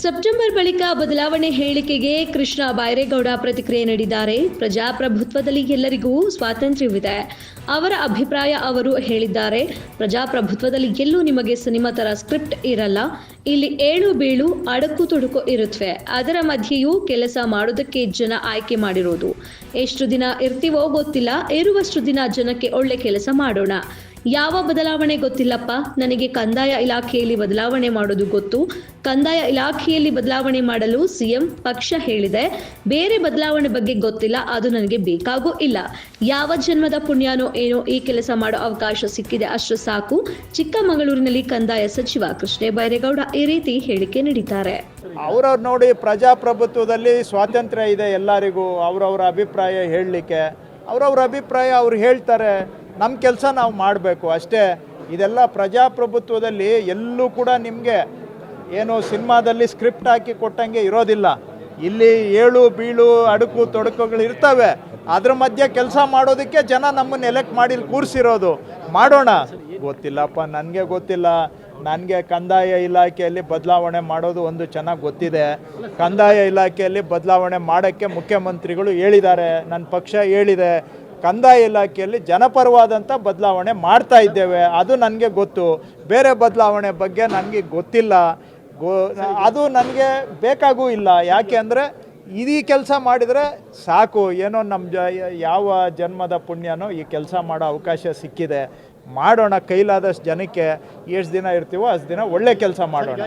September ಬಳಿಕ ಬದಲಾವಣೆ ಹೇಳಿಕೆಗೆ ಕೃಷ್ಣ ಬೈರೇಗೌಡ ಪ್ರತಿಕ್ರಿಯೆ ನೀಡಿದ್ದಾರೆ. ಪ್ರಜಾಪ್ರಭುತ್ವದಲ್ಲಿ ಎಲ್ಲರಿಗೂ ಸ್ವಾತಂತ್ರ್ಯವಿದೆ. ಅವರ ಅಭಿಪ್ರಾಯ ಅವರು ಹೇಳಿದ್ದಾರೆ. ಪ್ರಜಾಪ್ರಭುತ್ವದಲ್ಲಿ ಎಲ್ಲೂ ನಿಮಗೆ ಸಿನಿಮಾ ತರ ಸ್ಕ್ರಿಪ್ಟ್ ಇರಲ್ಲ. ಇಲ್ಲಿ ಏಳು ಬೀಳು ಅಡಕು ತೊಡಕು ಇರುತ್ತವೆ. ಅದರ ಮಧ್ಯೆಯೂ ಕೆಲಸ ಮಾಡೋದಕ್ಕೆ ಜನ ಆಯ್ಕೆ ಮಾಡಿರೋದು. ಎಷ್ಟು ದಿನ ಇರ್ತೀವೋ ಗೊತ್ತಿಲ್ಲ. ಇರುವಷ್ಟು ದಿನ ಜನಕ್ಕೆ ಒಳ್ಳೆ ಕೆಲಸ ಮಾಡೋಣ. ಯಾವ ಬದಲಾವಣೆ ಗೊತ್ತಿಲ್ಲಪ್ಪ. ನನಗೆ ಕಂದಾಯ ಇಲಾಖೆಯಲ್ಲಿ ಬದಲಾವಣೆ ಮಾಡೋದು ಗೊತ್ತು. ಕಂದಾಯ ಇಲಾಖೆಯಲ್ಲಿ ಬದಲಾವಣೆ ಮಾಡಲು ಸಿಎಂ ಪಕ್ಷ ಹೇಳಿದೆ. ಬೇರೆ ಬದಲಾವಣೆ ಬಗ್ಗೆ ಗೊತ್ತಿಲ್ಲ. ಅದು ನನಗೆ ಬೇಕಾಗೂ ಇಲ್ಲ. ಯಾವ ಜನ್ಮದ ಪುಣ್ಯನೋ ಏನೋ ಈ ಕೆಲಸ ಮಾಡೋ ಅವಕಾಶ ಸಿಕ್ಕಿದೆ, ಅಷ್ಟು ಸಾಕು. ಚಿಕ್ಕಮಗಳೂರಿನಲ್ಲಿ ಕಂದಾಯ ಸಚಿವ ಕೃಷ್ಣ ಬೈರೇಗೌಡ ಈ ರೀತಿ ಹೇಳಿಕೆ ನೀಡಿದ್ದಾರೆ. ಅವ್ರವ್ರು ನೋಡಿ, ಪ್ರಜಾಪ್ರಭುತ್ವದಲ್ಲಿ ಸ್ವಾತಂತ್ರ್ಯ ಇದೆ ಎಲ್ಲರಿಗೂ ಅವ್ರವ್ರ ಅಭಿಪ್ರಾಯ ಹೇಳಲಿಕ್ಕೆ. ಅವ್ರವ್ರ ಅಭಿಪ್ರಾಯ ಅವ್ರು ಹೇಳ್ತಾರೆ. ನಮ್ಮ ಕೆಲಸ ನಾವು ಮಾಡಬೇಕು ಅಷ್ಟೇ. ಇದೆಲ್ಲ ಪ್ರಜಾಪ್ರಭುತ್ವದಲ್ಲಿ ಎಲ್ಲೂ ಕೂಡ ನಿಮಗೆ ಏನು ಸಿನಿಮಾದಲ್ಲಿ ಸ್ಕ್ರಿಪ್ಟ್ ಹಾಕಿ ಕೊಟ್ಟಂಗೆ ಇರೋದಿಲ್ಲ. ಇಲ್ಲಿ ಏಳು ಬೀಳು ಅಡುಕು ತೊಡಕುಗಳು ಇರ್ತವೆ. ಅದ್ರ ಮಧ್ಯೆ ಕೆಲಸ ಮಾಡೋದಕ್ಕೆ ಜನ ನಮ್ಮನ್ನು ಎಲೆಕ್ಟ್ ಮಾಡಿ ಕೂರಿಸಿರೋದು. ಮಾಡೋಣ. ಗೊತ್ತಿಲ್ಲಪ್ಪ, ನನಗೆ ಗೊತ್ತಿಲ್ಲ. ನನಗೆ ಕಂದಾಯ ಇಲಾಖೆಯಲ್ಲಿ ಬದಲಾವಣೆ ಮಾಡೋದು ಒಂದು ಚೆನ್ನಾಗಿ ಗೊತ್ತಿದೆ. ಕಂದಾಯ ಇಲಾಖೆಯಲ್ಲಿ ಬದಲಾವಣೆ ಮಾಡೋಕ್ಕೆ ಮುಖ್ಯಮಂತ್ರಿಗಳು ಹೇಳಿದ್ದಾರೆ, ನನ್ನ ಪಕ್ಷ ಹೇಳಿದೆ. ಕಂದಾಯ ಇಲಾಖೆಯಲ್ಲಿ ಜನಪರವಾದಂಥ ಬದಲಾವಣೆ ಮಾಡ್ತಾ ಇದ್ದೇವೆ, ಅದು ನನಗೆ ಗೊತ್ತು. ಬೇರೆ ಬದಲಾವಣೆ ಬಗ್ಗೆ ನನಗೆ ಗೊತ್ತಿಲ್ಲ. ಅದು ನನಗೆ ಬೇಕಾಗೂ ಇಲ್ಲ. ಯಾಕೆ ಅಂದರೆ ಈ ಕೆಲಸ ಮಾಡಿದರೆ ಸಾಕು. ಏನೋ ನಮ್ಮ ಯಾವ ಜನ್ಮದ ಪುಣ್ಯನೋ ಈ ಕೆಲಸ ಮಾಡೋ ಅವಕಾಶ ಸಿಕ್ಕಿದೆ. ಮಾಡೋಣ. ಕೈಲಾದಷ್ಟು ಜನಕ್ಕೆ ಎಷ್ಟು ದಿನ ಇರ್ತೀವೋ ಅಷ್ಟು ದಿನ ಒಳ್ಳೆ ಕೆಲಸ ಮಾಡೋಣ.